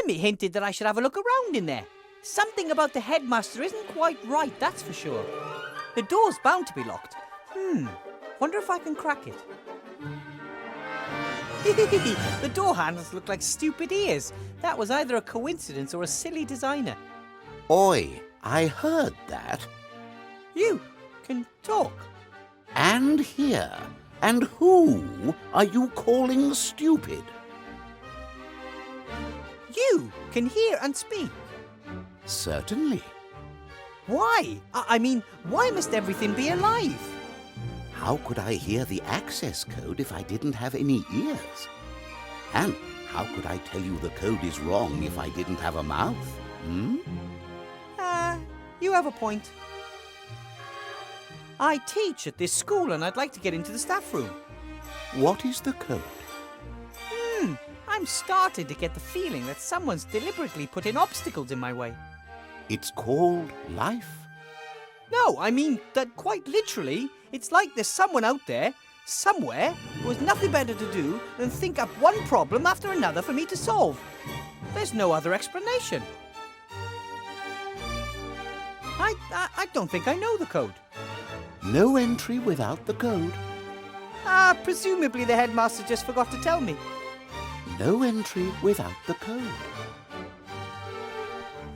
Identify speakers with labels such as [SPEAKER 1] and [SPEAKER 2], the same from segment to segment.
[SPEAKER 1] Mummy hinted that I should have a look around in there. Something about the headmaster isn't quite right, that's for sure. The door's bound to be locked. Wonder if I can crack it. The door handles look like stupid ears. That was either a coincidence or a silly designer.
[SPEAKER 2] Oi, I heard that.
[SPEAKER 1] You can talk.
[SPEAKER 2] And hear. And who are you calling stupid?
[SPEAKER 1] You can hear and speak.
[SPEAKER 2] Certainly.
[SPEAKER 1] Why? I mean, why must everything be alive?
[SPEAKER 2] How could I hear the access code if I didn't have any ears? And how could I tell you the code is wrong if I didn't have a mouth?
[SPEAKER 1] You have a point. I teach at this school and I'd like to get into the staff room.
[SPEAKER 2] What is the code?
[SPEAKER 1] I'm starting to get the feeling that someone's deliberately putting obstacles in my way.
[SPEAKER 2] It's called life.
[SPEAKER 1] No, I mean that quite literally, it's like there's someone out there, somewhere, who has nothing better to do than think up one problem after another for me to solve. There's no other explanation. I don't think I know the code.
[SPEAKER 2] No entry without the code.
[SPEAKER 1] Presumably the headmaster just forgot to tell me.
[SPEAKER 2] No entry without the code.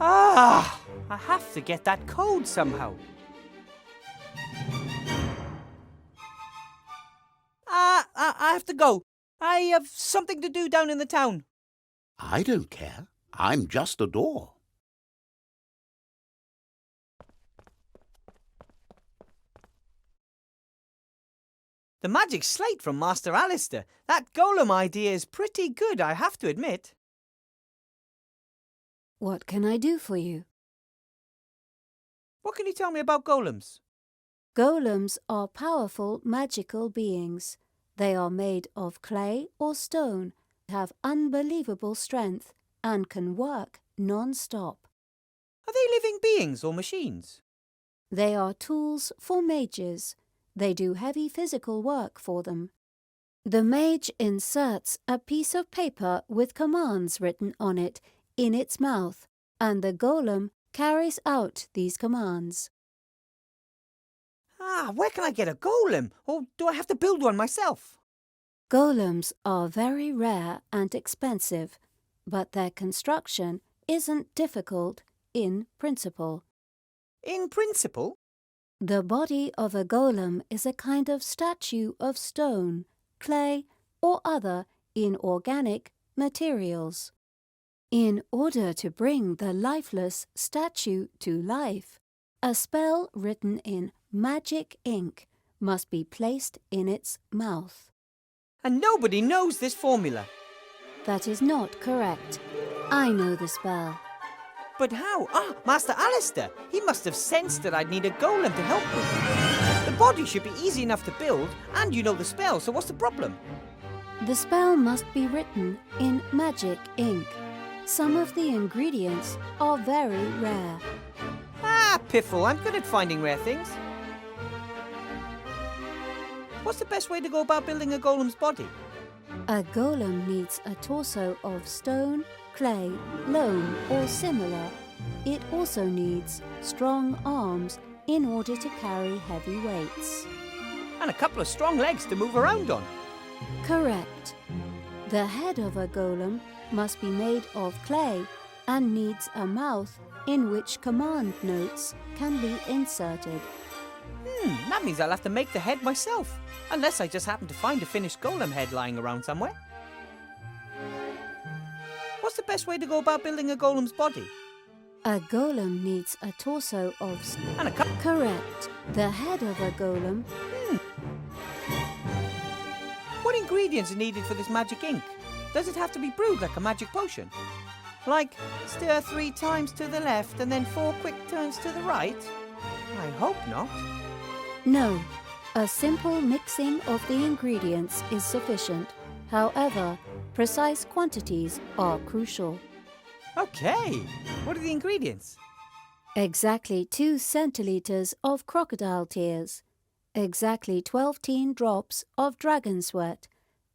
[SPEAKER 1] I have to get that code somehow. I have to go. I have something to do down in the town.
[SPEAKER 2] I don't care. I'm just a door.
[SPEAKER 1] The magic slate from Master Alistair. That golem idea is pretty good, I have to admit.
[SPEAKER 3] What can I do for you?
[SPEAKER 1] What can you tell me about golems?
[SPEAKER 3] Golems are powerful magical beings. They are made of clay or stone, have unbelievable strength, and can work non-stop.
[SPEAKER 1] Are they living beings or machines?
[SPEAKER 3] They are tools for mages. They do heavy physical work for them. The mage inserts a piece of paper with commands written on it in its mouth, and the golem carries out these commands.
[SPEAKER 1] Where can I get a golem? Or do I have to build one myself?
[SPEAKER 3] Golems are very rare and expensive, but their construction isn't difficult in principle.
[SPEAKER 1] In principle?
[SPEAKER 3] The body of a golem is a kind of statue of stone, clay, or other inorganic materials. In order to bring the lifeless statue to life, a spell written in magic ink must be placed in its mouth.
[SPEAKER 1] And nobody knows this formula.
[SPEAKER 3] That is not correct. I know the spell.
[SPEAKER 1] But how? Master Alistair! He must have sensed that I'd need a golem to help me. The body should be easy enough to build, and you know the spell, so what's the problem?
[SPEAKER 3] The spell must be written in magic ink. Some of the ingredients are very rare.
[SPEAKER 1] Piffle, I'm good at finding rare things. What's the best way to go about building a golem's body?
[SPEAKER 3] A golem needs a torso of stone, clay, loam, or similar. It also needs strong arms in order to carry heavy weights.
[SPEAKER 1] And a couple of strong legs to move around on.
[SPEAKER 3] Correct. The head of a golem must be made of clay and needs a mouth in which command notes can be inserted.
[SPEAKER 1] That means I'll have to make the head myself. Unless I just happen to find a finished golem head lying around somewhere. What's the best way to go about building a golem's body?
[SPEAKER 3] A golem needs a torso of...
[SPEAKER 1] And a
[SPEAKER 3] Correct. The head of a golem...
[SPEAKER 1] What ingredients are needed for this magic ink? Does it have to be brewed like a magic potion? Like, stir 3 times to the left and then 4 quick turns to the right? I hope not.
[SPEAKER 3] No. A simple mixing of the ingredients is sufficient. However, precise quantities are crucial.
[SPEAKER 1] Okay. What are the ingredients?
[SPEAKER 3] Exactly 2 centiliters of crocodile tears, exactly 12 drops of dragon sweat,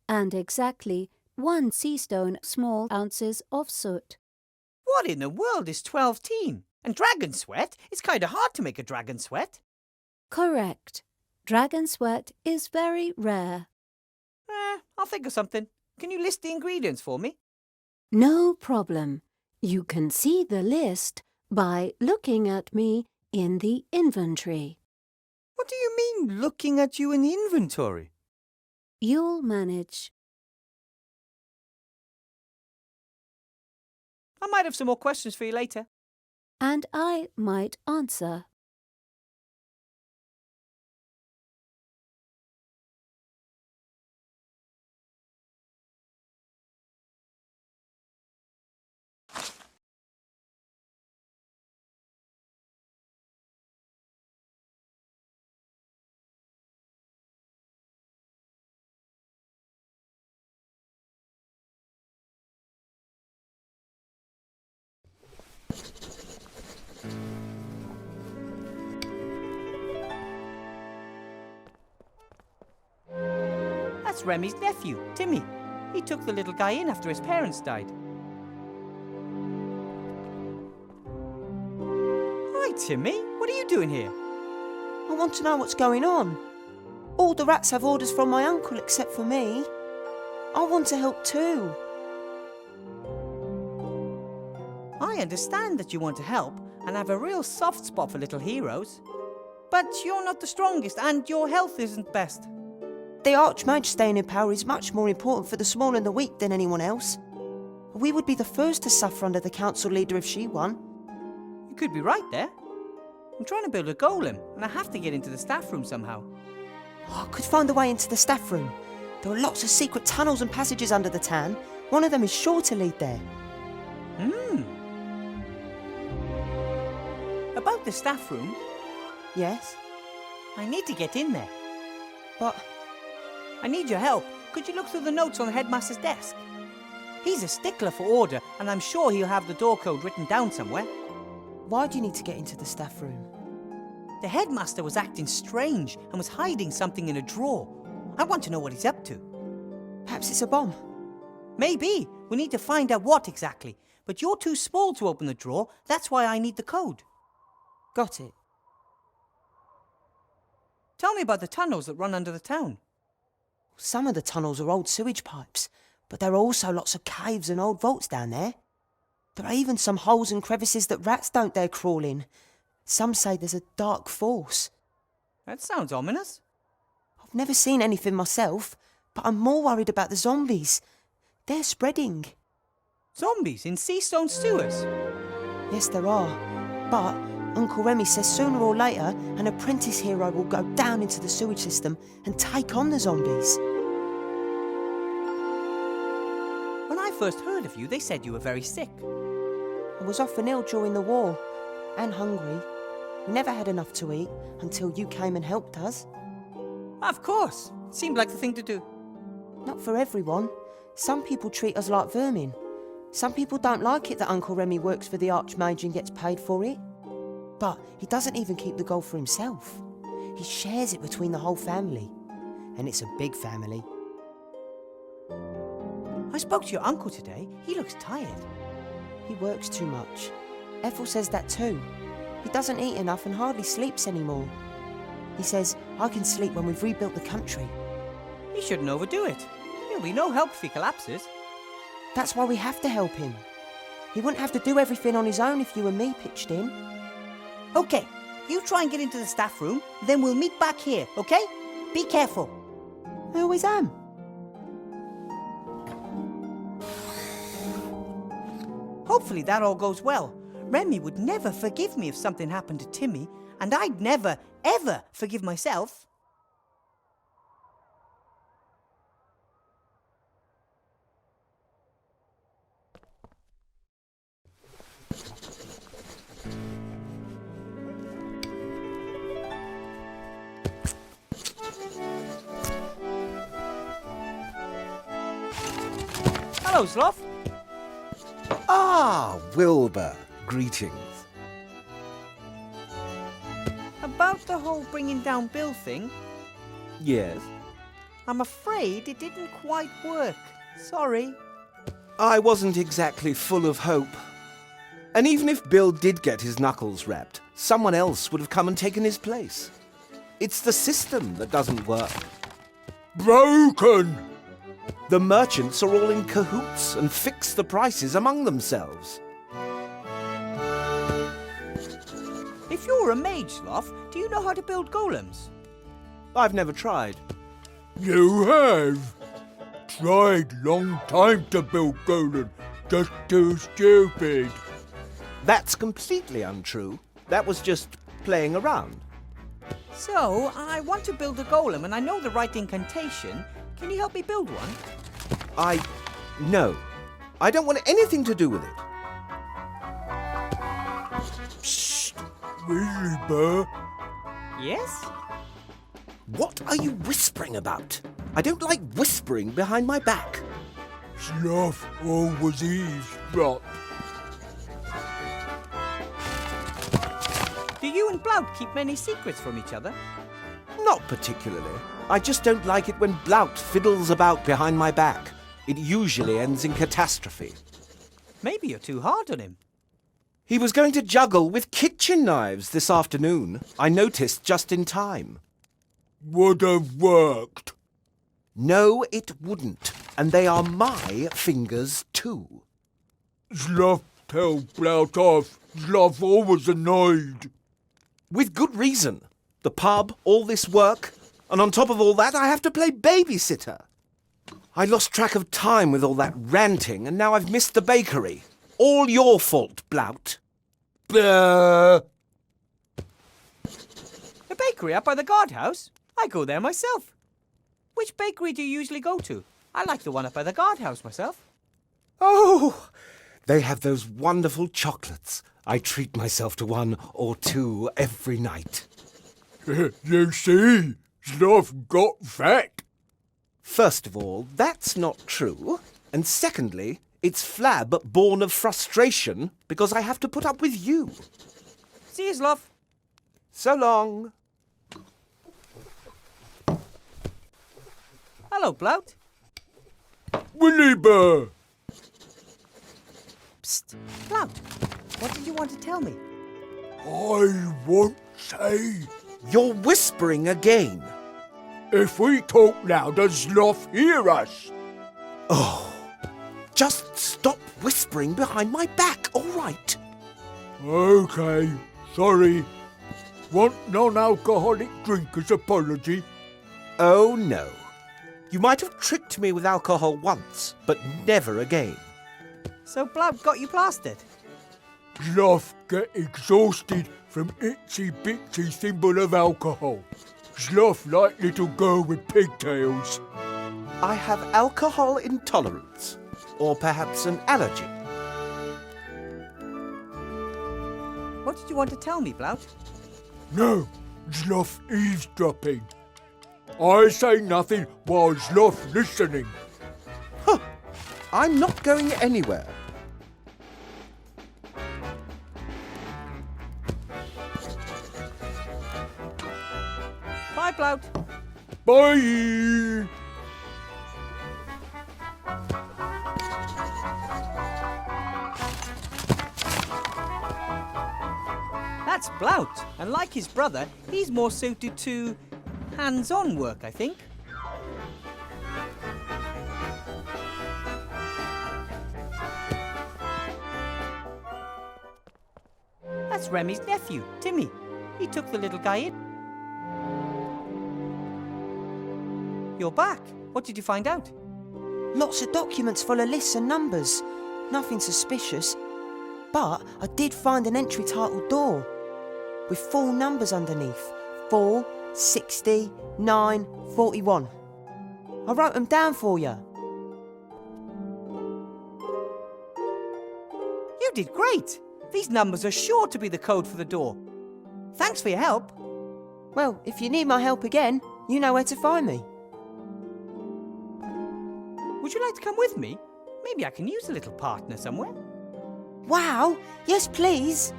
[SPEAKER 3] and exactly 1 sea stone small ounces of soot.
[SPEAKER 1] What in the world is 12-teen? And dragon sweat? It's kind of hard to make a dragon sweat.
[SPEAKER 3] Correct. Dragon sweat is very rare.
[SPEAKER 1] I'll think of something. Can you list the ingredients for me?
[SPEAKER 3] No problem. You can see the list by looking at me in the inventory.
[SPEAKER 4] What do you mean, looking at you in the inventory?
[SPEAKER 3] You'll manage.
[SPEAKER 1] I might have some more questions for you later.
[SPEAKER 3] And I might answer.
[SPEAKER 1] That's Remy's nephew, Timmy. He took the little guy in after his parents died. Hi, Timmy. What are you doing here?
[SPEAKER 5] I want to know what's going on. All the rats have orders from my uncle except for me. I want to help too.
[SPEAKER 1] I understand that you want to help and have a real soft spot for little heroes. But you're not the strongest and your health isn't best.
[SPEAKER 5] The Archmage staying in power is much more important for the small and the weak than anyone else. We would be the first to suffer under the council leader if she won.
[SPEAKER 1] You could be right there. I'm trying to build a golem and I have to get into the staff room somehow.
[SPEAKER 5] I could find a way into the staff room. There are lots of secret tunnels and passages under the town. One of them is sure to lead there.
[SPEAKER 1] About the staff room,
[SPEAKER 5] Yes?
[SPEAKER 1] I need to get in there.
[SPEAKER 5] But
[SPEAKER 1] I need your help. Could you look through the notes on the headmaster's desk? He's a stickler for order, and I'm sure he'll have the door code written down somewhere.
[SPEAKER 5] why do you need to get into the staff room?
[SPEAKER 1] The headmaster was acting strange and was hiding something in a drawer. I want to know what he's up to.
[SPEAKER 5] Perhaps it's a bomb.
[SPEAKER 1] Maybe. We need to find out what exactly. But you're too small to open the drawer. That's why I need the code.
[SPEAKER 5] Got it.
[SPEAKER 1] Tell me about the tunnels that run under the town.
[SPEAKER 5] Some of the tunnels are old sewage pipes, but there are also lots of caves and old vaults down there. There are even some holes and crevices that rats don't dare crawl in. Some say there's a dark force.
[SPEAKER 1] That sounds ominous.
[SPEAKER 5] I've never seen anything myself, but I'm more worried about the zombies. They're spreading.
[SPEAKER 1] Zombies in Seastone sewers.
[SPEAKER 5] Yes, there are. But Uncle Remy says sooner or later an apprentice hero will go down into the sewage system and take on the zombies.
[SPEAKER 1] When I first heard of you, they said you were very sick.
[SPEAKER 5] I was often ill during the war and hungry. We never had enough to eat until you came and helped us.
[SPEAKER 1] Of course. Seemed like the thing to do.
[SPEAKER 5] Not for everyone. Some people treat us like vermin. Some people don't like it that Uncle Remy works for the Archmage and gets paid for it. But he doesn't even keep the gold for himself. He shares it between the whole family. And it's a big family.
[SPEAKER 1] I spoke to your uncle today. He looks tired.
[SPEAKER 5] He works too much. Ethel says that too. He doesn't eat enough and hardly sleeps anymore. He says, I can sleep when we've rebuilt the country.
[SPEAKER 1] You shouldn't overdo it. He'll be no help if he collapses.
[SPEAKER 5] That's why we have to help him. He wouldn't have to do everything on his own if you and me pitched in.
[SPEAKER 1] Okay, you try and get into the staff room, then we'll meet back here, okay? Be careful.
[SPEAKER 5] I always am.
[SPEAKER 1] Hopefully that all goes well. Remy would never forgive me if something happened to Timmy, and I'd never, ever forgive myself. Hello, Sloth.
[SPEAKER 4] Ah, Wilbur. Greetings.
[SPEAKER 1] About the whole bringing down Bill thing,
[SPEAKER 4] Yes?
[SPEAKER 1] I'm afraid it didn't quite work. Sorry.
[SPEAKER 4] I wasn't exactly full of hope.
[SPEAKER 6] And even if Bill did get his knuckles wrapped, someone else would have come and taken his place. It's the system that doesn't work.
[SPEAKER 7] Broken!
[SPEAKER 6] The merchants are all in cahoots and fix the prices among themselves.
[SPEAKER 1] If you're a mage, Sloth, do you know how to build golems?
[SPEAKER 6] I've never tried.
[SPEAKER 7] You have. Tried long time to build golem. Just too stupid.
[SPEAKER 6] That's completely untrue. That was just playing around.
[SPEAKER 1] So, I want to build a golem and I know the right incantation. Can you help me build one?
[SPEAKER 6] No. I don't want anything to do with it.
[SPEAKER 7] Psst. Really, Burr?
[SPEAKER 1] Yes?
[SPEAKER 6] What are you whispering about? I don't like whispering behind my back.
[SPEAKER 7] Sloth always eavesdrop.
[SPEAKER 1] Do you and Blout keep many secrets from each other?
[SPEAKER 6] Not particularly. I just don't like it when Blout fiddles about behind my back. It usually ends in catastrophe.
[SPEAKER 1] Maybe you're too hard on him.
[SPEAKER 6] He was going to juggle with kitchen knives this afternoon. I noticed just in time.
[SPEAKER 7] Would have worked.
[SPEAKER 6] No, it wouldn't. And they are my fingers too.
[SPEAKER 7] Sloth tell Blout off. Sloth always annoyed.
[SPEAKER 6] With good reason. The pub, all this work, and on top of all that, I have to play babysitter. I lost track of time with all that ranting, and now I've missed the bakery. All your fault, Blout.
[SPEAKER 7] Bleh.
[SPEAKER 1] The bakery up by the guardhouse? I go there myself. Which bakery do you usually go to? I like the one up by the guardhouse myself.
[SPEAKER 6] Oh, they have those wonderful chocolates. I treat myself to one or two every night.
[SPEAKER 7] You see, Sloth got fat.
[SPEAKER 6] First of all, that's not true. And secondly, it's Flab born of frustration because I have to put up with you.
[SPEAKER 1] See you, Sloth.
[SPEAKER 6] So long.
[SPEAKER 1] Hello, Blout.
[SPEAKER 7] Willy Burr.
[SPEAKER 1] Psst. Blout, what did you want to tell me?
[SPEAKER 7] I won't say.
[SPEAKER 6] You're whispering again.
[SPEAKER 7] If we talk louder, Sloth hear us.
[SPEAKER 6] Oh, just stop whispering behind my back, all right?
[SPEAKER 7] Okay, sorry. Want non-alcoholic drink as apology?
[SPEAKER 6] Oh, no. You might have tricked me with alcohol once, but never again.
[SPEAKER 1] So Blout got you plastered?
[SPEAKER 7] Sloth get exhausted from itsy-bitsy symbol of alcohol. Sloth like little girl with pigtails.
[SPEAKER 6] I have alcohol intolerance, or perhaps an allergy.
[SPEAKER 1] What did you want to tell me, Blout?
[SPEAKER 7] No, Sloth eavesdropping. I say nothing while Sloth listening.
[SPEAKER 6] I'm not going anywhere.
[SPEAKER 1] Bye, Blout.
[SPEAKER 7] Bye.
[SPEAKER 1] That's Blout, and like his brother, he's more suited to hands-on work, I think. That's Remy's nephew, Timmy. He took the little guy in. You're back. What did you find out?
[SPEAKER 5] Lots of documents full of lists and numbers. Nothing suspicious. But I did find an entry titled door with 4 numbers underneath. 4, 60, 9, 41. I wrote them down for you.
[SPEAKER 1] You did great. These numbers are sure to be the code for the door. Thanks for your help.
[SPEAKER 5] Well, if you need my help again, you know where to find me.
[SPEAKER 1] Would you like to come with me? Maybe I can use a little partner somewhere.
[SPEAKER 5] Wow, yes please.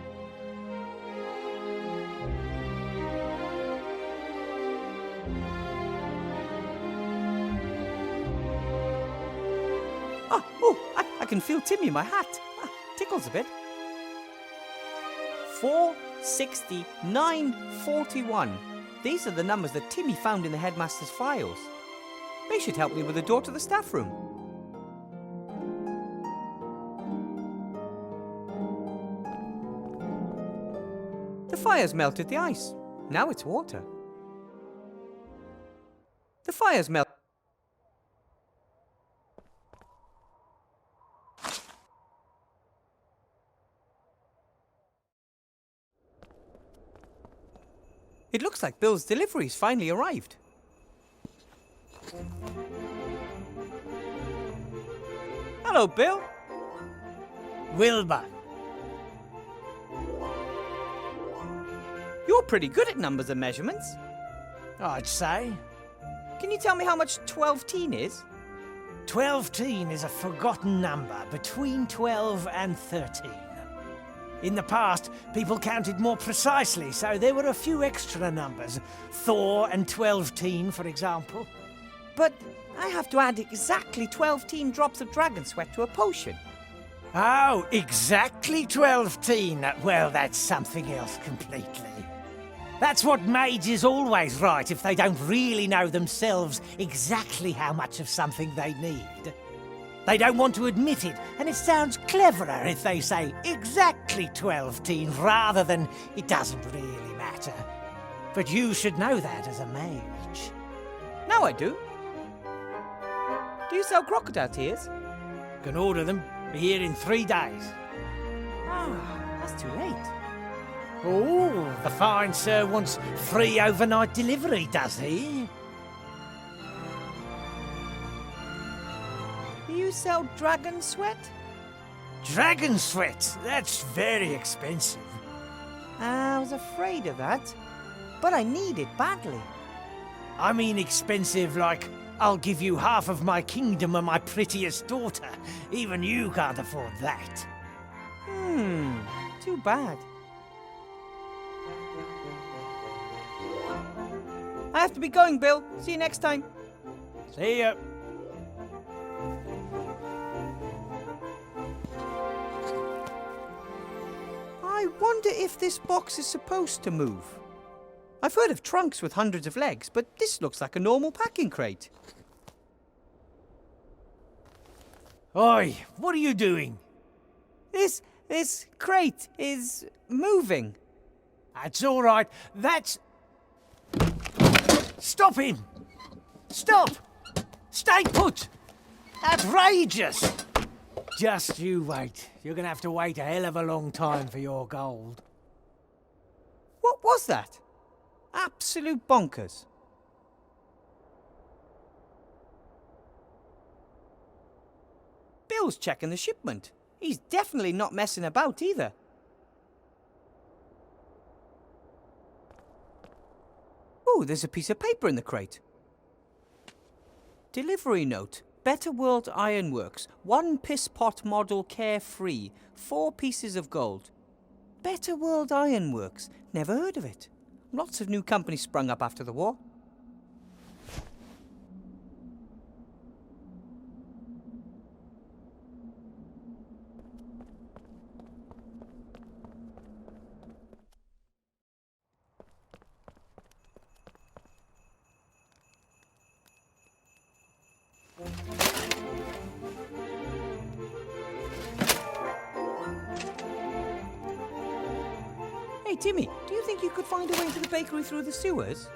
[SPEAKER 1] I can feel Timmy in my hat. Tickles a bit. 4, 60, 9, 41. These are the numbers that Timmy found in the headmaster's files. They should help me with the door to the staff room. The fire's melted the ice. Now it's water. The fire's melted. It looks like Bill's delivery's finally arrived. Hello, Bill.
[SPEAKER 8] Wilbur.
[SPEAKER 1] You're pretty good at numbers and measurements.
[SPEAKER 8] I'd say.
[SPEAKER 1] Can you tell me how much 12-teen is?
[SPEAKER 8] 12-teen is a forgotten number between 12 and 13. In the past, people counted more precisely, so there were a few extra numbers. Thor and 12-teen, for example.
[SPEAKER 1] But I have to add exactly 12-teen drops of dragon sweat to a potion.
[SPEAKER 8] Oh, exactly 12-teen. Well, that's something else completely. That's what mages always write if they don't really know themselves exactly how much of something they need. They don't want to admit it, and it sounds cleverer if they say exactly 12-teen rather than it doesn't really matter. But you should know that as a mage.
[SPEAKER 1] Now I do. Do you sell crocodile tears?
[SPEAKER 8] Can order them. Be here in 3 days.
[SPEAKER 1] Ah, that's too late.
[SPEAKER 8] Oh, the fine sir wants free overnight delivery, does he?
[SPEAKER 1] Do you sell dragon sweat?
[SPEAKER 8] Dragon sweat? That's very expensive.
[SPEAKER 1] I was afraid of that, but I need it badly.
[SPEAKER 8] I mean expensive like, I'll give you half of my kingdom and my prettiest daughter. Even you can't afford that.
[SPEAKER 1] Too bad. I have to be going, Bill. See you next time.
[SPEAKER 8] See ya.
[SPEAKER 1] I wonder if this box is supposed to move. I've heard of trunks with hundreds of legs, but this looks like a normal packing crate.
[SPEAKER 8] Oi, what are you doing?
[SPEAKER 1] This crate is moving.
[SPEAKER 8] That's all right. That's... Stop him! Stop! Stay put! Outrageous! Just you wait. You're gonna have to wait a hell of a long time for your gold.
[SPEAKER 1] What was that? Absolute bonkers. Bill's checking the shipment. He's definitely not messing about either. Oh, there's a piece of paper in the crate. Delivery note. Better World Ironworks. 1 piss pot model carefree. 4 pieces of gold. Better World Ironworks. Never heard of it. Lots of new companies sprung up after the war. Hey, Timmy, do you think you could find a way to the bakery through the sewers?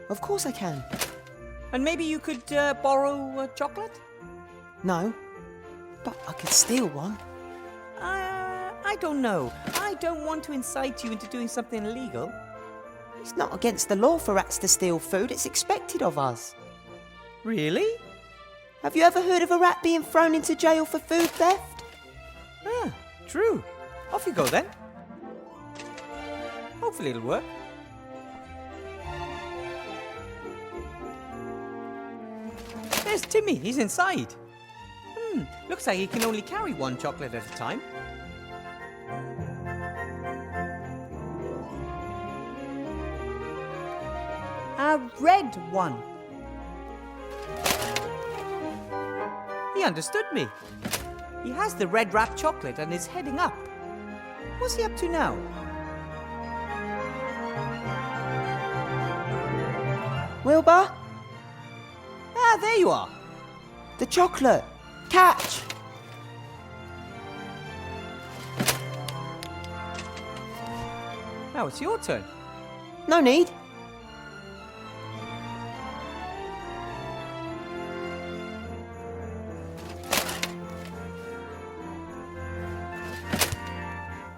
[SPEAKER 5] Of course I can.
[SPEAKER 1] And maybe you could borrow chocolate?
[SPEAKER 5] No, but I could steal one.
[SPEAKER 1] I don't know. I don't want to incite you into doing something illegal.
[SPEAKER 5] It's not against the law for rats to steal food. It's expected of us.
[SPEAKER 1] Really?
[SPEAKER 5] Have you ever heard of a rat being thrown into jail for food theft?
[SPEAKER 1] Ah, true. Off you go then. Hopefully it'll work. There's Timmy. He's inside. Looks like he can only carry 1 chocolate at a time. A red one. He understood me. He has the red wrapped chocolate and is heading up. What's he up to now?
[SPEAKER 5] Wilbur?
[SPEAKER 1] Ah, there you are.
[SPEAKER 5] The chocolate! Catch!
[SPEAKER 1] Now it's your turn.
[SPEAKER 5] No need.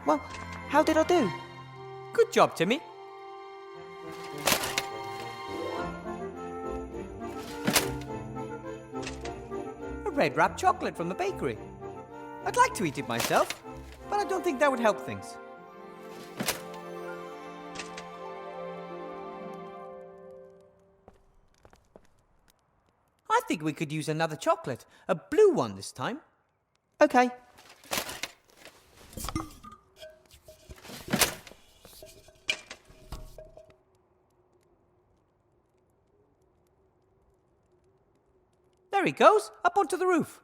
[SPEAKER 5] Well, how did I do?
[SPEAKER 1] Good job, Timmy. A red wrapped chocolate from the bakery. I'd like to eat it myself, but I don't think that would help things. I think we could use another chocolate, a blue one this time.
[SPEAKER 5] Okay.
[SPEAKER 1] There he goes, up onto the roof.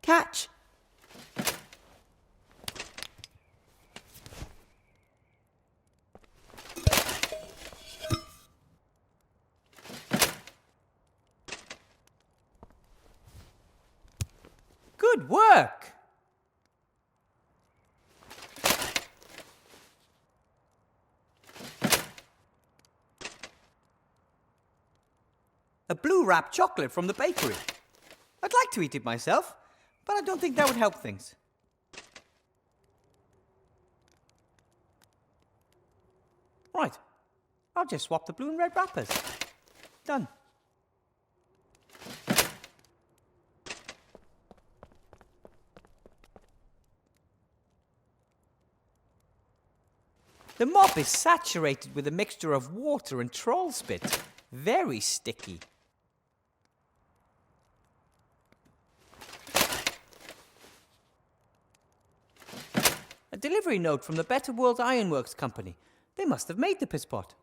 [SPEAKER 5] Catch!
[SPEAKER 1] Good work! A blue wrapped chocolate from the bakery. I'd like to eat it myself, but I don't think that would help things. Right, I'll just swap the blue and red wrappers. Done. The mop is saturated with a mixture of water and troll spit. Very sticky. A delivery note from the Better World Ironworks Company. They must have made the piss pot.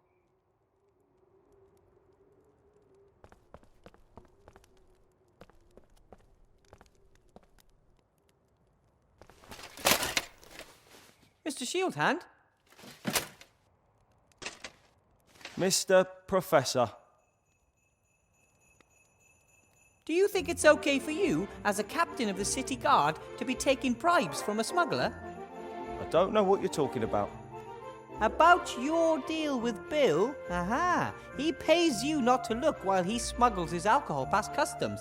[SPEAKER 1] Mr. Shieldhand?
[SPEAKER 9] Mr. Professor.
[SPEAKER 1] Do you think it's okay for you, as a captain of the city guard, to be taking bribes from a smuggler?
[SPEAKER 9] I don't know what you're talking about.
[SPEAKER 1] About your deal with Bill? Aha! He pays you not to look while he smuggles his alcohol past customs.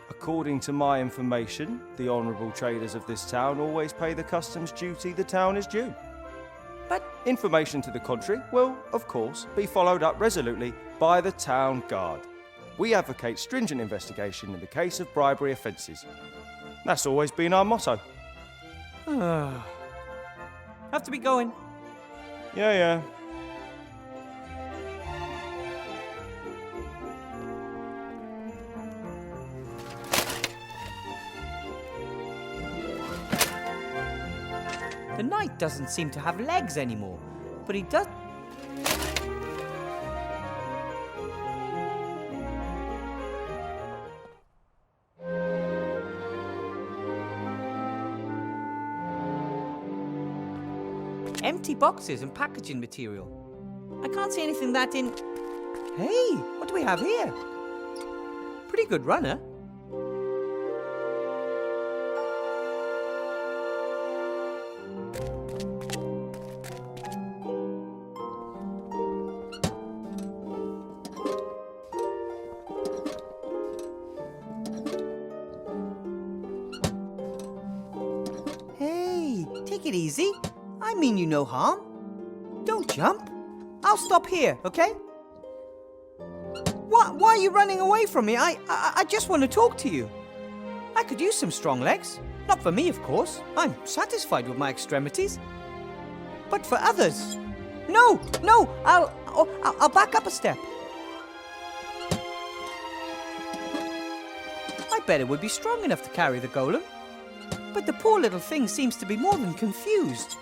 [SPEAKER 9] According to my information, the honourable traders of this town always pay the customs duty the town is due.
[SPEAKER 1] But
[SPEAKER 9] Information to the contrary will, of course, be followed up resolutely by the town guard. We advocate stringent investigation in the case of bribery offences. That's always been our motto.
[SPEAKER 1] have to be going.
[SPEAKER 9] Yeah.
[SPEAKER 1] The knight doesn't seem to have legs anymore, but he does. Empty boxes and packaging material. I can't see anything that in. Hey, what do we have here? Pretty good runner. Hey, take it easy. I mean you no harm. Don't jump. I'll stop here, okay? Why are you running away from me? I just want to talk to you. I could use some strong legs. Not for me, of course. I'm satisfied with my extremities. But for others. No, I'll back up a step. I bet it would be strong enough to carry the golem. But the poor little thing seems to be more than confused.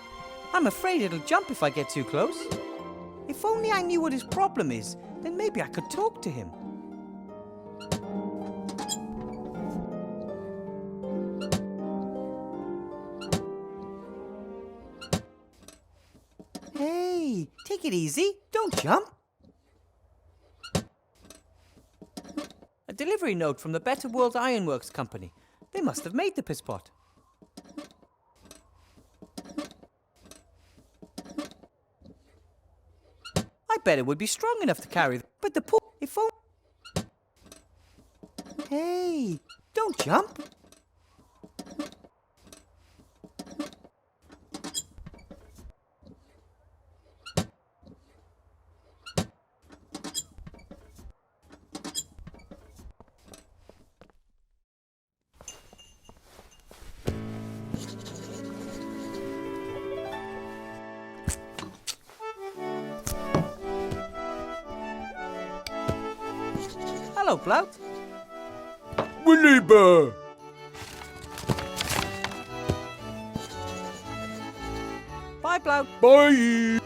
[SPEAKER 1] I'm afraid it'll jump if I get too close. If only I knew what his problem is, then maybe I could talk to him. Take it easy. Don't jump. A delivery note from the Better World Ironworks Company. They must have made the piss pot. I bet it would be strong enough to carry, but the poor... If only... Hey, don't jump. Hello, Blout.
[SPEAKER 7] Willy Bear!
[SPEAKER 1] Bye, Blout.
[SPEAKER 7] Bye!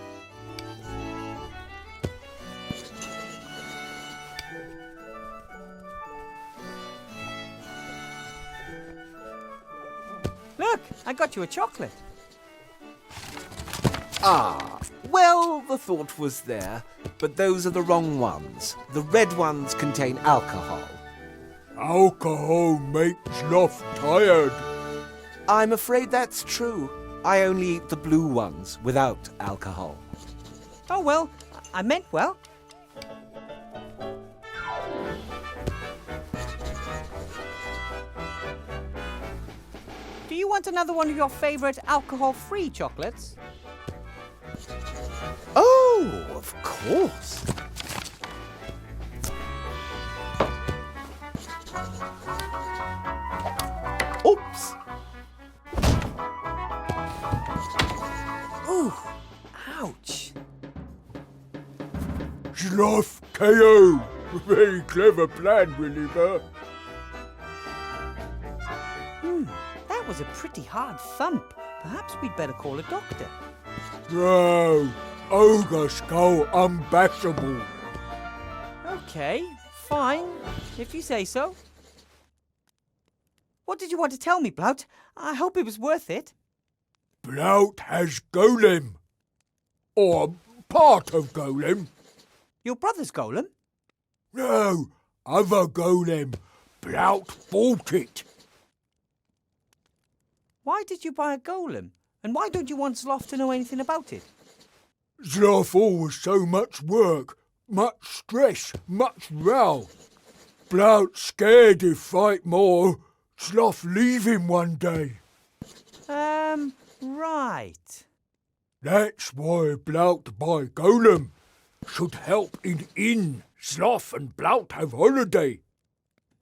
[SPEAKER 1] Look, I got you a chocolate.
[SPEAKER 6] Ah, well, the thought was there, but those are the wrong ones. The red ones contain alcohol.
[SPEAKER 7] Alcohol makes Sloth tired.
[SPEAKER 6] I'm afraid that's true. I only eat the blue ones without alcohol.
[SPEAKER 1] Oh, well, I meant well. Do you want another one of your favorite alcohol-free chocolates?
[SPEAKER 6] Oh, of course. Oops.
[SPEAKER 1] Ooh, ouch.
[SPEAKER 7] Sloth KO! Very clever plan, Willy Bear.
[SPEAKER 1] That was a pretty hard thump. Perhaps we'd better call a doctor.
[SPEAKER 7] No, Ogre Skull unbashable.
[SPEAKER 1] Okay, fine, if you say so. What did you want to tell me, Blout? I hope it was worth it.
[SPEAKER 7] Blout has Golem. Or part of Golem.
[SPEAKER 1] Your brother's golem?
[SPEAKER 7] No, other Golem. Blout bought it.
[SPEAKER 1] Why did you buy a golem? And why don't you want Sloth to know anything about it?
[SPEAKER 7] Sloth always so much work, much stress, much row. Blout scared he'd fight more. Sloth leave him one day.
[SPEAKER 1] Right.
[SPEAKER 7] That's why Blout buy Golem. Should help in inn. Sloth and Blout have holiday.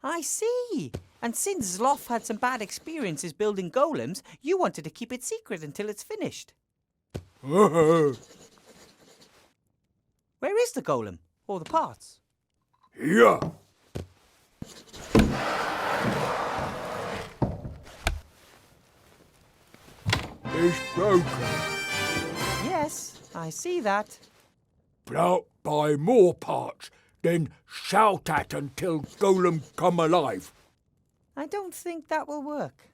[SPEAKER 1] I see. And since Sloth had some bad experiences building golems, you wanted to keep it secret until it's finished. Where is the golem? Or the parts?
[SPEAKER 7] Here. It's broken.
[SPEAKER 1] Yes, I see that.
[SPEAKER 7] Blout buy more parts, then shout at until Golem come alive.
[SPEAKER 1] I don't think that will work.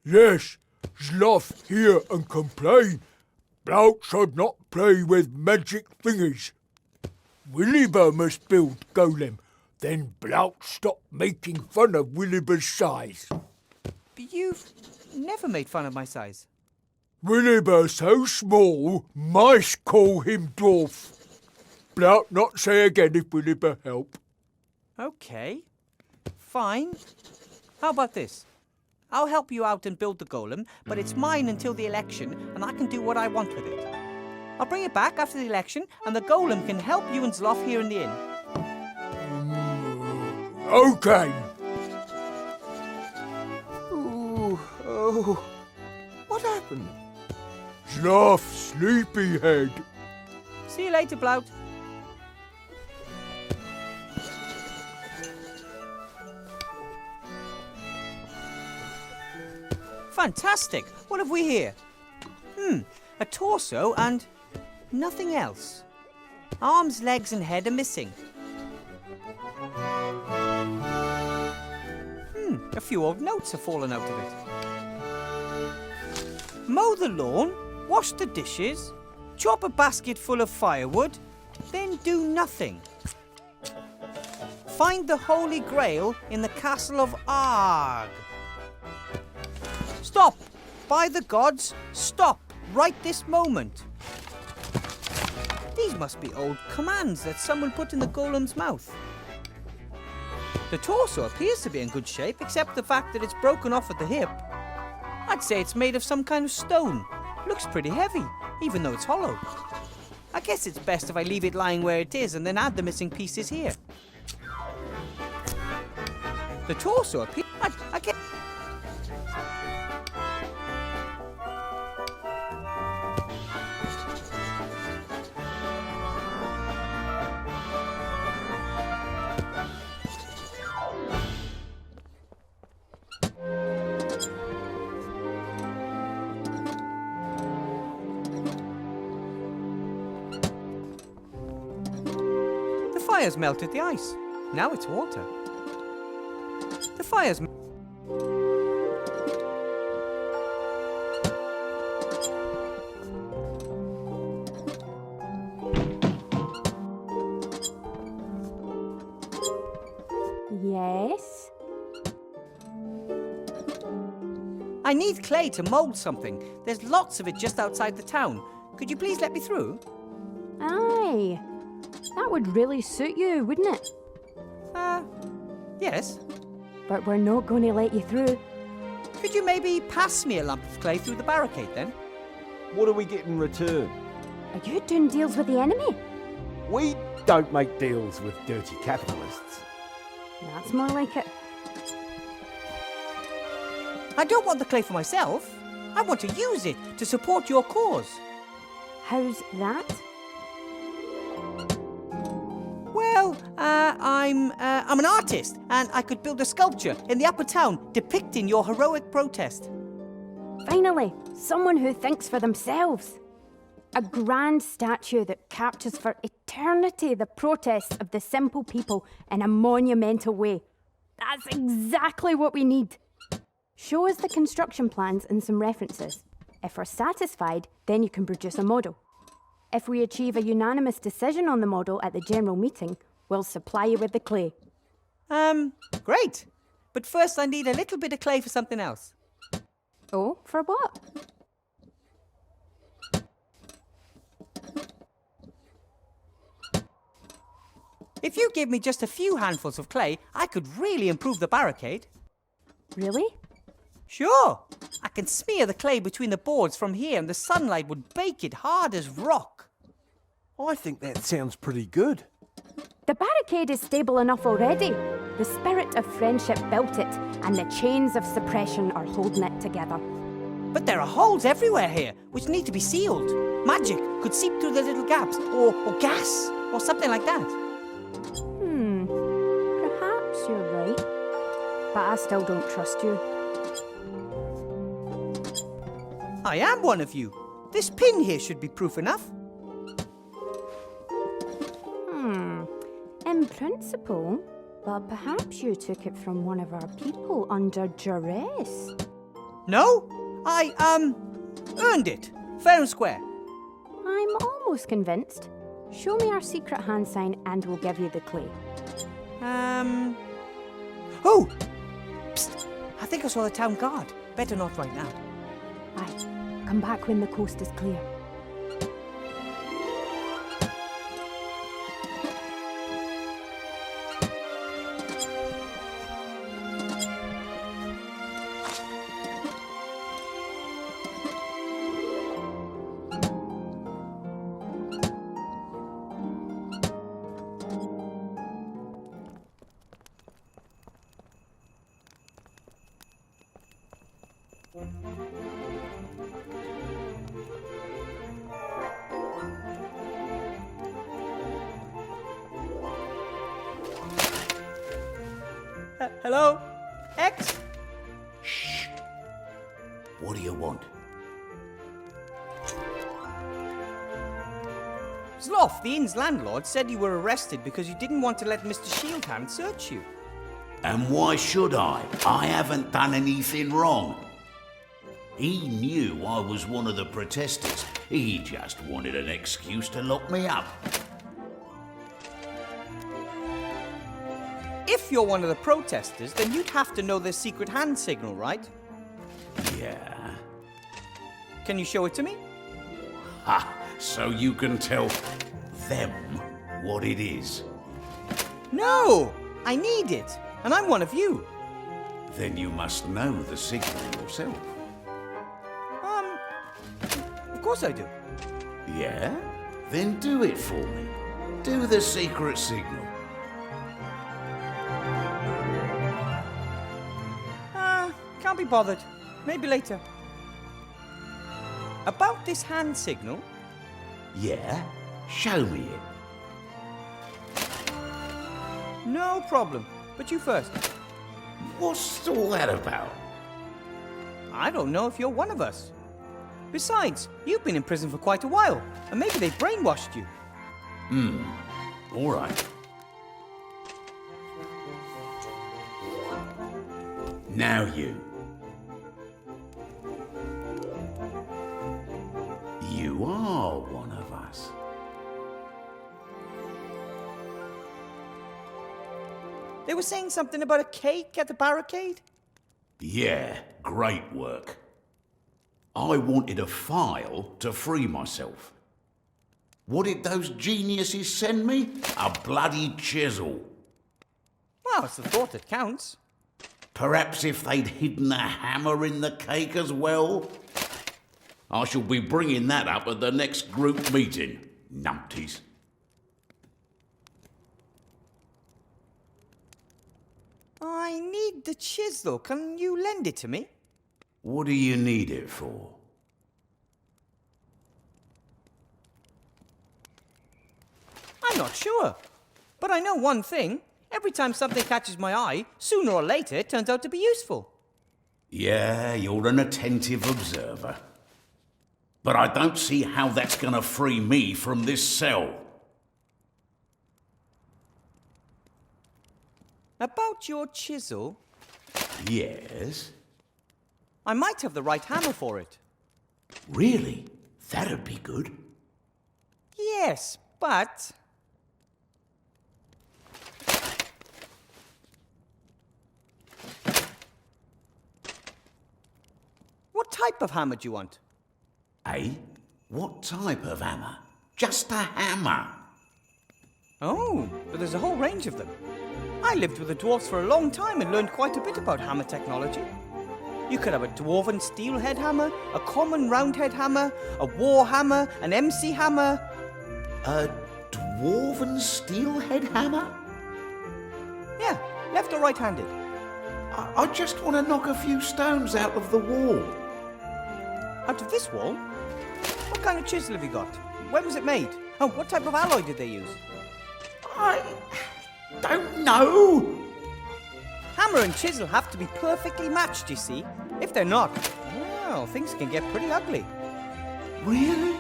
[SPEAKER 7] Yes, Sloth hear and complain. Blout should not play with magic thingies. Williber must build Golem, then Blout stop making fun of Williber's size.
[SPEAKER 1] But you've never made fun of my size.
[SPEAKER 7] Williber so small, mice call him dwarf. Blout not say again if Williber help.
[SPEAKER 1] Okay, fine. How about this? I'll help you out and build the golem, but it's mine until the election, and I can do what I want with it. I'll bring it back after the election, and the golem can help you and Sloth here in the inn.
[SPEAKER 7] Okay.
[SPEAKER 6] Ooh, oh. What happened?
[SPEAKER 7] Sloth sleepyhead.
[SPEAKER 1] See you later, Blout. Fantastic! What have we here? A torso and nothing else. Arms, legs and head are missing. A few old notes have fallen out of it. Mow the lawn, wash the dishes, chop a basket full of firewood, then do nothing. Find the Holy Grail in the castle of Arg. Stop! By the gods, stop right this moment. These must be old commands that someone put in the golem's mouth. The torso appears to be in good shape, except the fact that it's broken off at the hip. I'd say it's made of some kind of stone. Looks pretty heavy, even though it's hollow. I guess it's best if I leave it lying where it is and then add the missing pieces here. The torso appears... I get... The fire's melted the ice. Now it's water. The fire's...
[SPEAKER 10] Yes?
[SPEAKER 1] I need clay to mould something. There's lots of it just outside the town. Could you please let me through?
[SPEAKER 10] Aye. That would really suit you, wouldn't it?
[SPEAKER 1] Yes.
[SPEAKER 10] But we're not going to let you through.
[SPEAKER 1] Could you maybe pass me a lump of clay through the barricade then?
[SPEAKER 11] What do we get in return?
[SPEAKER 10] Are you doing deals with the enemy?
[SPEAKER 11] We don't make deals with dirty capitalists.
[SPEAKER 10] That's more like it.
[SPEAKER 1] I don't want the clay for myself. I want to use it to support your cause.
[SPEAKER 10] How's that?
[SPEAKER 1] Well, I'm an artist, and I could build a sculpture in the upper town depicting your heroic protest.
[SPEAKER 10] Finally, someone who thinks for themselves. A grand statue that captures for eternity the protests of the simple people in a monumental way. That's exactly what we need. Show us the construction plans and some references. If we're satisfied, then you can produce a model. If we achieve a unanimous decision on the model at the general meeting, we'll supply you with the clay.
[SPEAKER 1] Great. But first I need a little bit of clay for something else.
[SPEAKER 10] Oh, for what?
[SPEAKER 1] If you give me just a few handfuls of clay, I could really improve the barricade.
[SPEAKER 10] Really?
[SPEAKER 1] Sure. I can smear the clay between the boards from here and the sunlight would bake it hard as rock.
[SPEAKER 11] I think that sounds pretty good.
[SPEAKER 10] The barricade is stable enough already. The spirit of friendship built it, and the chains of suppression are holding it together.
[SPEAKER 1] But there are holes everywhere here, which need to be sealed. Magic could seep through the little gaps, or gas, or something like that.
[SPEAKER 10] Perhaps you're right. But I still don't trust you.
[SPEAKER 1] I am one of you. This pin here should be proof enough.
[SPEAKER 10] In principle, but perhaps you took it from one of our people under duress.
[SPEAKER 1] No, I, earned it. Fair and square.
[SPEAKER 10] I'm almost convinced. Show me our secret hand sign and we'll give you the clay.
[SPEAKER 1] Oh! Psst! I think I saw the town guard. Better not right now.
[SPEAKER 10] Aye, come back when the coast is clear.
[SPEAKER 1] Hello? X?
[SPEAKER 2] What do you want?
[SPEAKER 1] Sloth, the inn's landlord, said you were arrested because you didn't want to let Mr. Shieldhand search you.
[SPEAKER 2] And why should I? I haven't done anything wrong. He knew I was one of the protesters. He just wanted an excuse to lock me up.
[SPEAKER 1] If you're one of the protesters, then you'd have to know the secret hand signal, right?
[SPEAKER 2] Yeah.
[SPEAKER 1] Can you show it to me?
[SPEAKER 2] Ha! So you can tell them what it is.
[SPEAKER 1] No! I need it, and I'm one of you.
[SPEAKER 2] Then you must know the signal yourself.
[SPEAKER 1] Of course I do.
[SPEAKER 2] Yeah? Then do it for me. Do the secret signal.
[SPEAKER 1] Can't be bothered. Maybe later. About this hand signal,
[SPEAKER 2] Yeah? Show me it.
[SPEAKER 1] no problem. But you first.
[SPEAKER 2] What's all that about?
[SPEAKER 1] I don't know if you're one of us. Besides, you've been in prison for quite a while, and maybe they've brainwashed you.
[SPEAKER 2] All right. Now you. You are one of us.
[SPEAKER 1] They were saying something about a cake at the barricade?
[SPEAKER 2] Yeah, great work. I wanted a file to free myself. What did those geniuses send me? A bloody chisel.
[SPEAKER 1] Well, it's the thought that counts.
[SPEAKER 2] Perhaps if they'd hidden a hammer in the cake as well? I shall be bringing that up at the next group meeting, numpties.
[SPEAKER 1] I need the chisel. Can you lend it to me?
[SPEAKER 2] What do you need it for?
[SPEAKER 1] I'm not sure. But I know one thing. Every time something catches my eye, sooner or later it turns out to be useful.
[SPEAKER 2] Yeah, you're an attentive observer. But I don't see how that's gonna free me from this cell.
[SPEAKER 1] About your chisel,
[SPEAKER 2] Yes?
[SPEAKER 1] I might have the right hammer for it.
[SPEAKER 2] Really? That'd be good.
[SPEAKER 1] Yes, but... What type of hammer do you want?
[SPEAKER 2] Eh? What type of hammer? Just a hammer.
[SPEAKER 1] Oh, but there's a whole range of them. I lived with the dwarfs for a long time and learned quite a bit about hammer technology. You could have a dwarven steelhead hammer, a common roundhead hammer, a war hammer, an MC hammer.
[SPEAKER 2] A dwarven steelhead hammer?
[SPEAKER 1] Yeah, left or right-handed.
[SPEAKER 2] I just want to knock a few stones out of the wall.
[SPEAKER 1] Out of this wall? What kind of chisel have you got? When was it made? Oh, what type of alloy did they use?
[SPEAKER 2] I don't know.
[SPEAKER 1] Hammer and chisel have to be perfectly matched, you see. If they're not, well, things can get pretty ugly.
[SPEAKER 2] Really?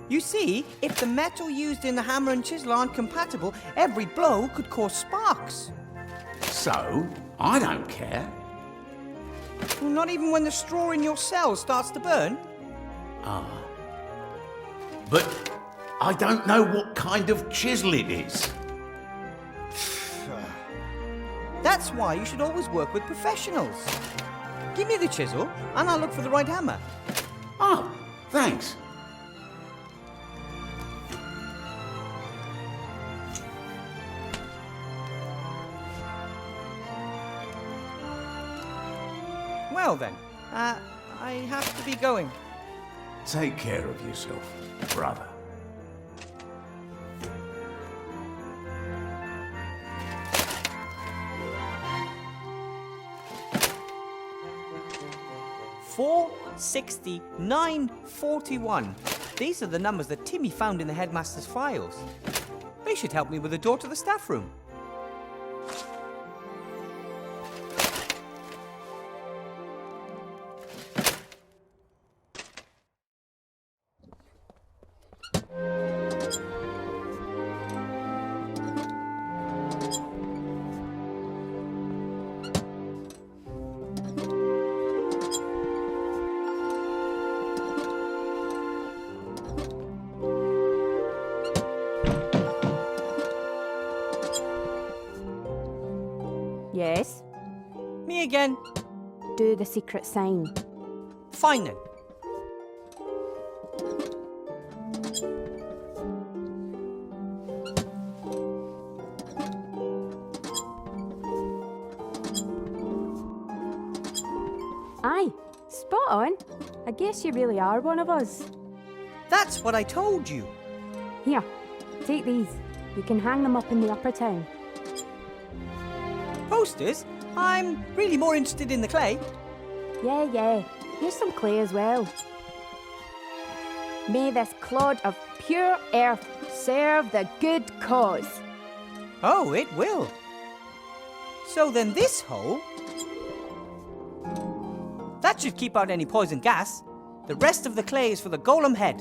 [SPEAKER 1] You see, if the metal used in the hammer and chisel aren't compatible, every blow could cause sparks.
[SPEAKER 2] So, I don't care.
[SPEAKER 1] Well, not even when the straw in your cell starts to burn.
[SPEAKER 2] But I don't know what kind of chisel it is.
[SPEAKER 1] That's why you should always work with professionals. Give me the chisel, and I'll look for the right hammer.
[SPEAKER 2] Oh, thanks.
[SPEAKER 1] Well then, I have to be going.
[SPEAKER 2] Take care of yourself, brother.
[SPEAKER 1] Four 6941. These are the numbers that Timmy found in the headmaster's files. They should help me with the door to the staff room.
[SPEAKER 10] Yes?
[SPEAKER 1] Me again.
[SPEAKER 10] Do the secret sign.
[SPEAKER 1] Fine then.
[SPEAKER 10] Aye, spot on. I guess you really are one of us.
[SPEAKER 1] That's what I told you.
[SPEAKER 10] Here, take these. You can hang them up in the upper town.
[SPEAKER 1] Posters? I'm really more interested in the clay.
[SPEAKER 10] Yeah. Here's some clay as well. May this clod of pure earth serve the good cause.
[SPEAKER 1] Oh, it will. So then this hole... that should keep out any poison gas. The rest of the clay is for the golem head.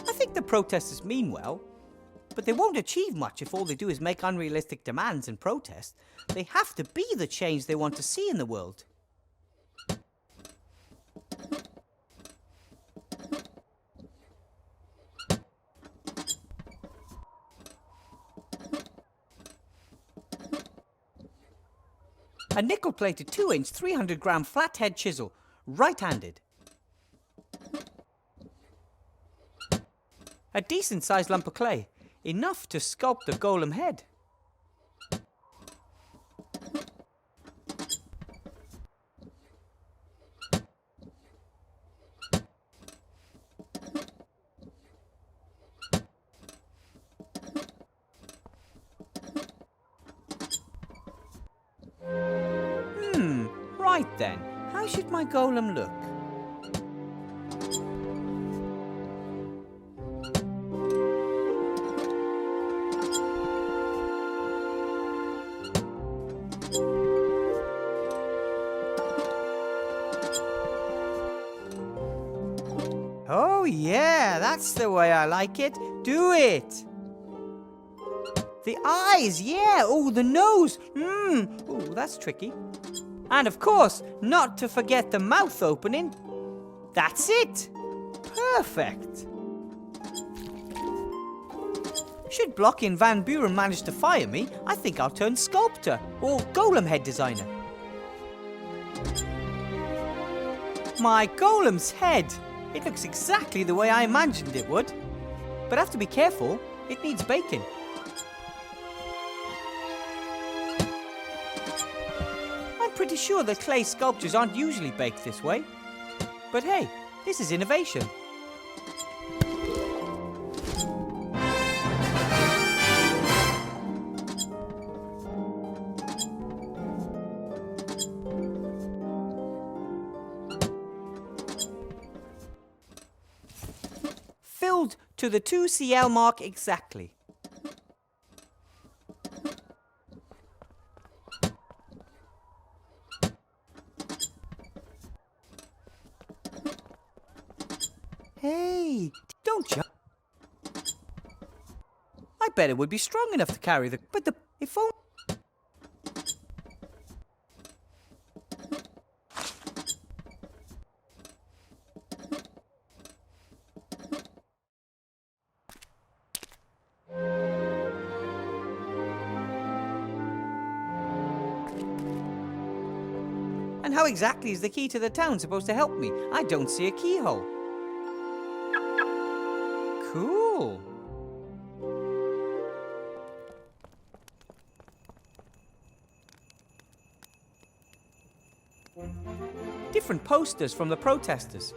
[SPEAKER 1] I think the protesters mean well, but they won't achieve much if all they do is make unrealistic demands and protest. They have to be the change they want to see in the world. A nickel-plated 2-inch 300-gram flathead chisel, right-handed. A decent-sized lump of clay, enough to sculpt a golem head. Right then, how should my golem look? Oh yeah, that's the way I like it. Do it! The eyes, yeah! Oh, the nose! Oh, that's tricky. And of course, not to forget the mouth opening. That's it! Perfect! Should Blocky and Van Buren manage to fire me, I think I'll turn sculptor or golem head designer. My golem's head! It looks exactly the way I imagined it would. But I have to be careful, it needs bacon. Pretty sure that clay sculptures aren't usually baked this way. But hey, this is innovation. Filled to the 2 cl mark exactly. Hey, don't jump. I bet it would be strong enough to carry the... but the... if only... And how exactly is the key to the town supposed to help me? I don't see a keyhole. Cool. Different posters from the protesters.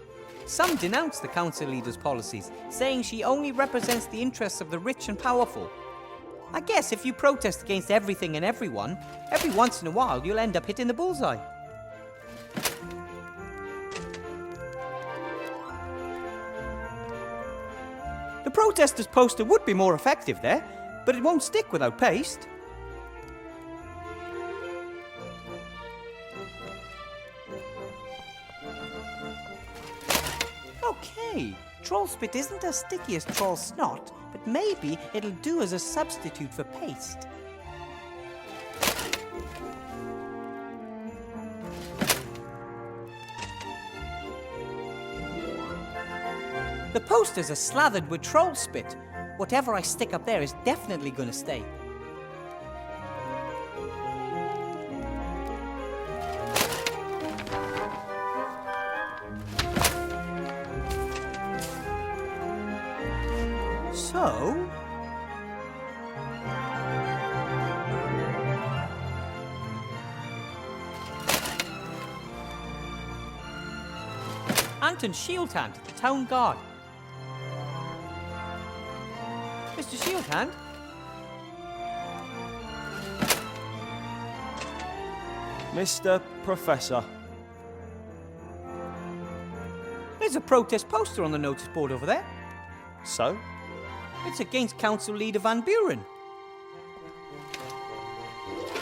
[SPEAKER 1] Some denounce the council leader's policies, saying she only represents the interests of the rich and powerful. I guess if you protest against everything and everyone, every once in a while you'll end up hitting the bullseye. The protesters' poster would be more effective there, but it won't stick without paste. Okay, troll spit isn't as sticky as troll snot, but maybe it'll do as a substitute for paste. The posters are slathered with troll spit, Whatever I stick up there is definitely going to stay. So... Anton Shieldhand, the town guard. Mr. Shieldhand?
[SPEAKER 9] Mr. Professor.
[SPEAKER 1] There's a protest poster on the notice board over there.
[SPEAKER 9] So?
[SPEAKER 1] It's against Council Leader Van Buren.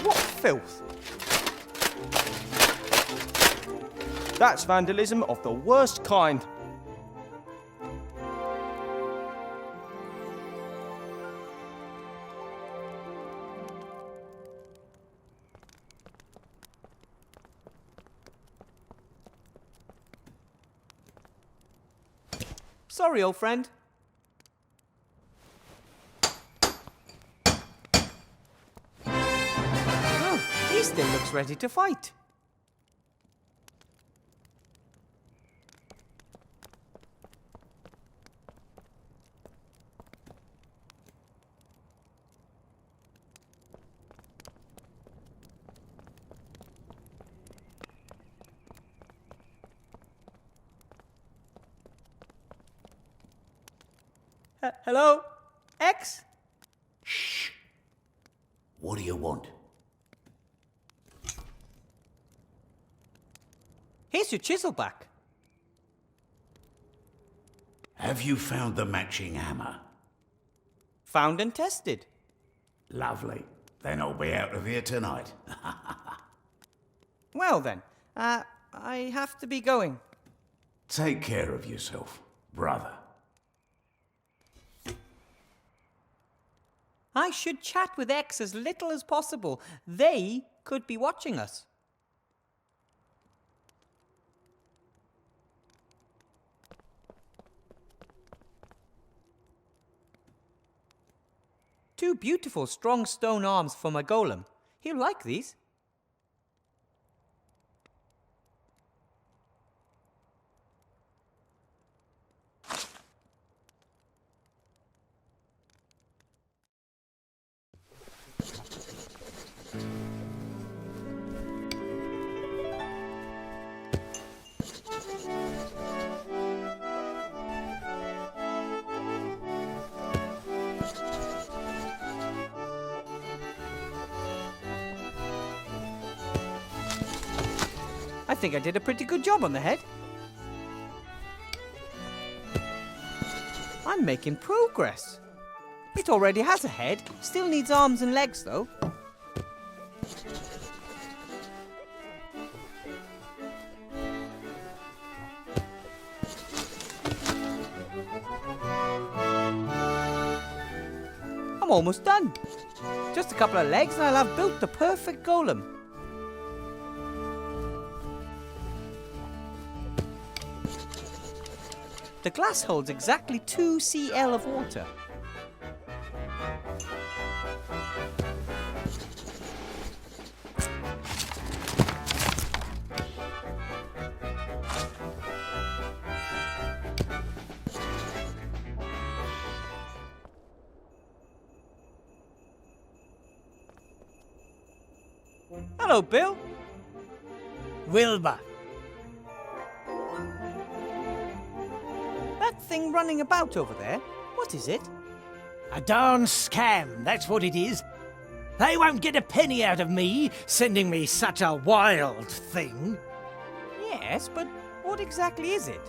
[SPEAKER 1] What filth!
[SPEAKER 9] That's vandalism of the worst kind.
[SPEAKER 1] Sorry, old friend. Oh, he still looks ready to fight. Hello? X?
[SPEAKER 2] Shh. What do you want?
[SPEAKER 1] Here's your chisel back.
[SPEAKER 2] Have you found the matching hammer?
[SPEAKER 1] Found and tested.
[SPEAKER 2] Lovely. Then I'll be out of here tonight.
[SPEAKER 1] Well then, I have to be going.
[SPEAKER 2] Take care of yourself, brother.
[SPEAKER 1] I should chat with X as little as possible. They could be watching us. Two beautiful, strong stone arms for my golem. He'll like these. I think I did a pretty good job on the head. I'm making progress. It already has a head, still needs arms and legs though. I'm almost done. Just a couple of legs and I'll have built the perfect golem. The glass holds exactly 2 cl of water. Hello, Bill.
[SPEAKER 8] Wilbur.
[SPEAKER 1] That thing running about over there, what is it?
[SPEAKER 8] A darn scam, that's what it is. They won't get a penny out of me, sending me such a wild thing.
[SPEAKER 1] Yes, but what exactly is it?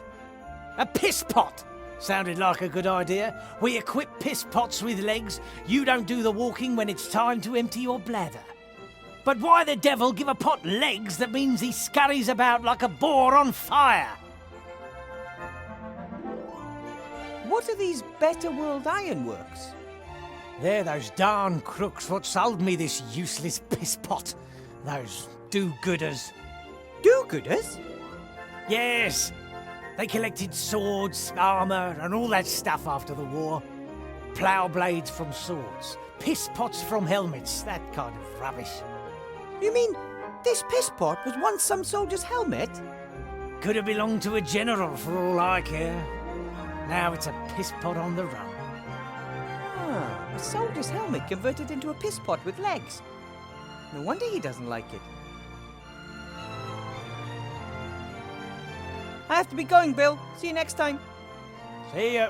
[SPEAKER 8] A piss pot! Sounded like a good idea. We equip piss pots with legs. You don't do the walking when it's time to empty your bladder. But why the devil give a pot legs that means he scurries about like a boar on fire?
[SPEAKER 1] What are these Better World Ironworks?
[SPEAKER 8] They're those darn crooks what sold me this useless piss pot. Those do-gooders.
[SPEAKER 1] Do-gooders?
[SPEAKER 8] Yes. They collected swords, armour and all that stuff after the war. plough blades from swords, piss pots from helmets, that kind of rubbish.
[SPEAKER 1] You mean this piss pot was once some soldier's helmet?
[SPEAKER 8] Could have belonged to a general for all I care. Now it's a piss pot on the run.
[SPEAKER 1] Ah, a soldier's helmet converted into a piss pot with legs. No wonder he doesn't like it. I have to be going, Bill. See you next time.
[SPEAKER 8] See ya.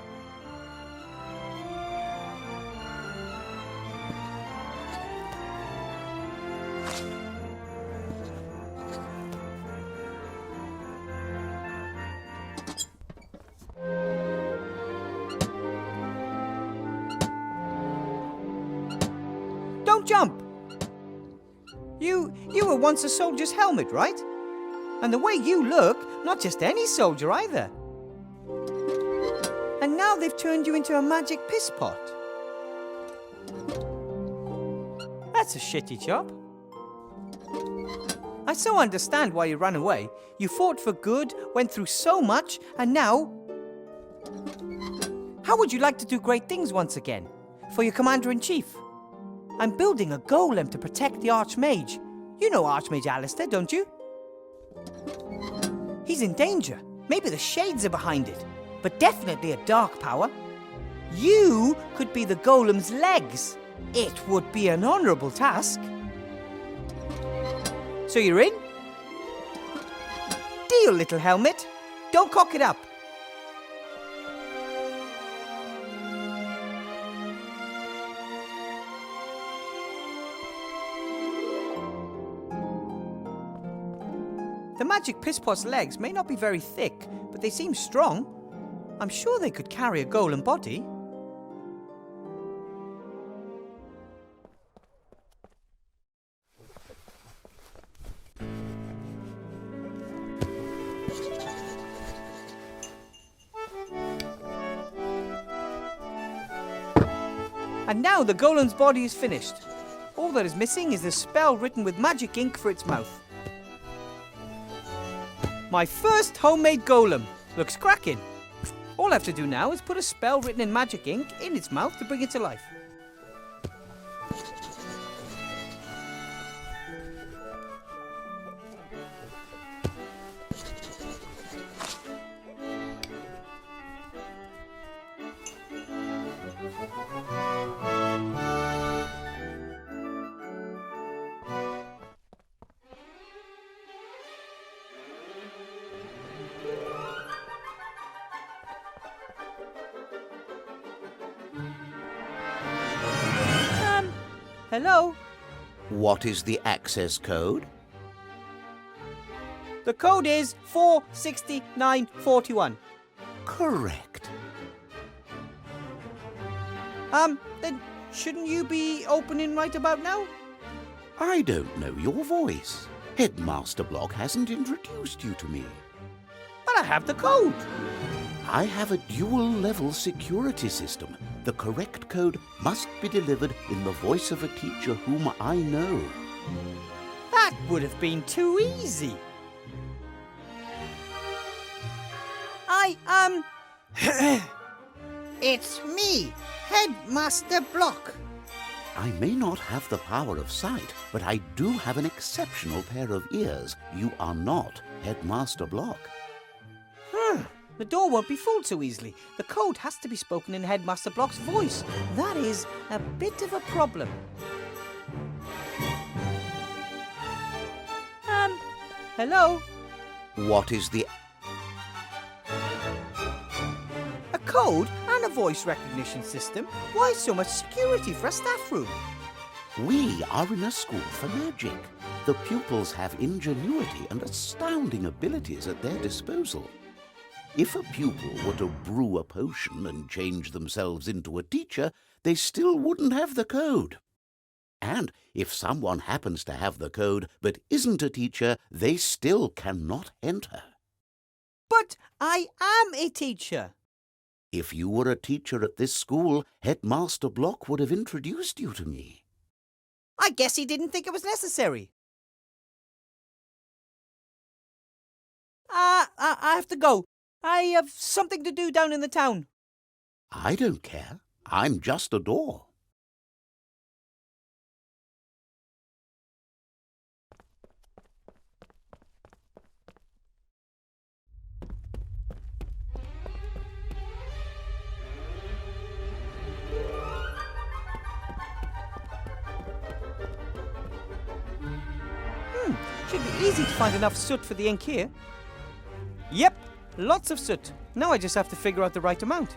[SPEAKER 1] Don't jump! You were once a soldier's helmet, right? And the way you look, not just any soldier either. And now they've turned you into a magic piss pot. That's a shitty job. I so understand why you ran away. You fought for good, went through so much, and now... How would you like to do great things once again? For your Commander-in-Chief? I'm building a golem to protect the Archmage. You know Archmage Alistair, don't you? He's in danger. Maybe the Shades are behind it. But definitely a dark power. You could be the golem's legs. It would be an honourable task. So you're in? Deal, little helmet. Don't cock it up. The magic pisspot's legs may not be very thick, but they seem strong. I'm sure they could carry a golem body. And now the golem's body is finished. All that is missing is the spell written with magic ink for its mouth. My first homemade golem. Looks cracking. All I have to do now is put a spell written in magic ink in its mouth to bring it to life. Hello?
[SPEAKER 2] What is the access code?
[SPEAKER 1] The code is 46941.
[SPEAKER 2] Correct.
[SPEAKER 1] Then shouldn't you be opening right about now?
[SPEAKER 2] I don't know your voice. Headmaster Block hasn't introduced you to me.
[SPEAKER 1] But I have the code.
[SPEAKER 2] I have a dual-level security system. The correct code must be delivered in the voice of a teacher whom I know.
[SPEAKER 1] That would have been too easy.
[SPEAKER 12] It's me, Headmaster Block.
[SPEAKER 2] I may not have the power of sight, but I do have an exceptional pair of ears. You are not Headmaster Block.
[SPEAKER 1] The door won't be fooled so easily. The code has to be spoken in Headmaster Block's voice. That is a bit of a problem. Hello?
[SPEAKER 2] What is the...
[SPEAKER 1] A code and a voice recognition system? Why so much security for a staff room?
[SPEAKER 2] We are in a school for magic. The pupils have ingenuity and astounding abilities at their disposal. If a pupil were to brew a potion and change themselves into a teacher, they still wouldn't have the code. And if someone happens to have the code but isn't a teacher, they still cannot enter.
[SPEAKER 1] But I am a teacher.
[SPEAKER 2] If you were a teacher at this school, Headmaster Block would have introduced you to me.
[SPEAKER 1] I guess he didn't think it was necessary. I have to go. I have something to do down in the town.
[SPEAKER 2] I don't care. I'm just a door.
[SPEAKER 1] Should be easy to find enough soot for the ink here. Yep, lots of soot. Now I just have to figure out the right amount.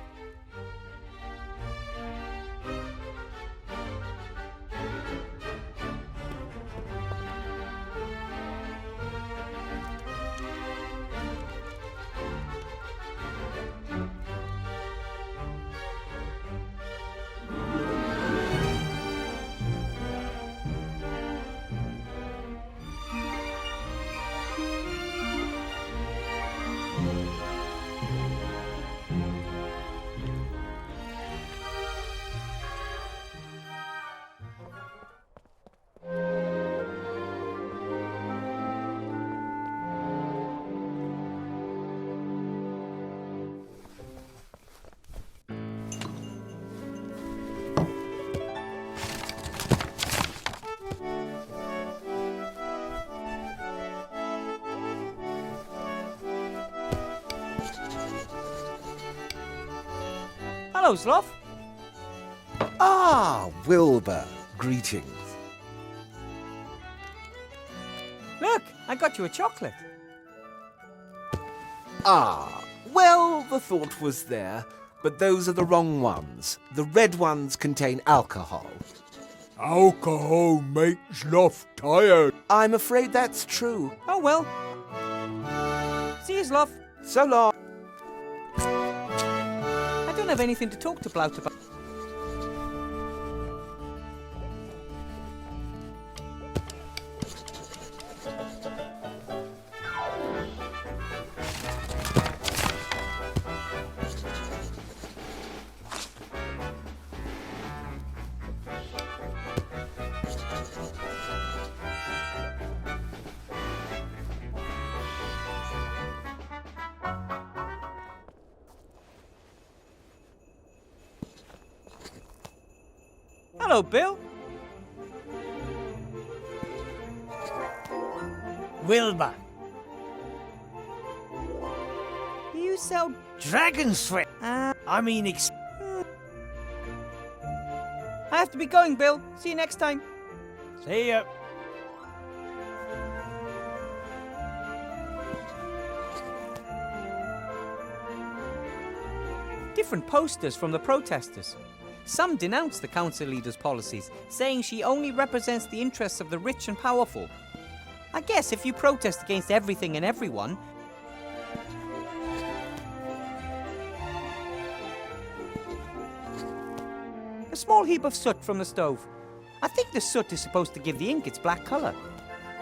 [SPEAKER 1] Hello, Sloth.
[SPEAKER 6] Ah, Wilbur. Greetings.
[SPEAKER 1] Look, I got you a chocolate.
[SPEAKER 6] Ah, well, the thought was there, but those are the wrong ones. The red ones contain alcohol.
[SPEAKER 7] Alcohol makes Sloth tired.
[SPEAKER 6] I'm afraid that's true.
[SPEAKER 1] Oh well. See you, Sloth.
[SPEAKER 6] So long.
[SPEAKER 1] I don't have anything to talk to Blout about. Hello, Bill.
[SPEAKER 8] Wilbur,
[SPEAKER 1] Do you sell...
[SPEAKER 8] dragon sweat. I mean,
[SPEAKER 1] I have to be going, Bill. See you next time.
[SPEAKER 8] see ya.
[SPEAKER 1] Different posters from the protesters. Some denounce the council leader's policies, saying she only represents the interests of the rich and powerful. I guess if you protest against everything and everyone... A small heap of soot from the stove. I think the soot is supposed to give the ink its black colour.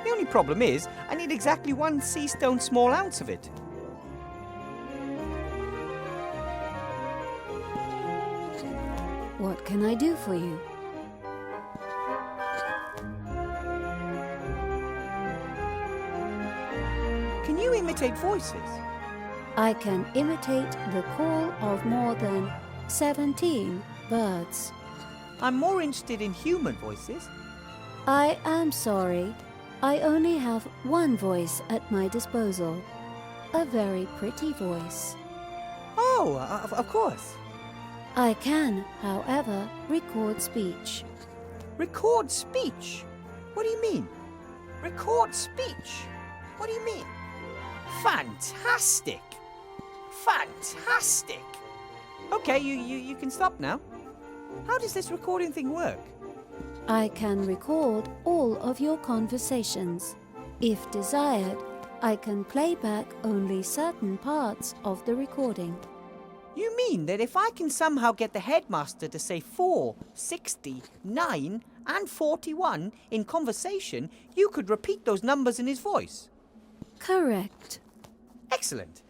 [SPEAKER 1] The only problem is, I need exactly 1 sea stone small ounce of it.
[SPEAKER 3] What can I do for you?
[SPEAKER 1] Can you imitate voices?
[SPEAKER 3] I can imitate the call of more than 17 birds.
[SPEAKER 1] I'm more interested in human voices.
[SPEAKER 3] I am sorry. I only have one voice at my disposal. A very pretty voice.
[SPEAKER 1] Oh, of course.
[SPEAKER 3] I can, however, record speech.
[SPEAKER 1] Record speech? What do you mean? Record speech? What do you mean? Fantastic! Fantastic! Okay, you can stop now. How does this recording thing work?
[SPEAKER 3] I can record all of your conversations. If desired, I can play back only certain parts of the recording.
[SPEAKER 1] You mean that if I can somehow get the headmaster to say 4, 60, 9, and 41 in conversation, you could repeat those numbers in his voice?
[SPEAKER 3] Correct.
[SPEAKER 1] Excellent.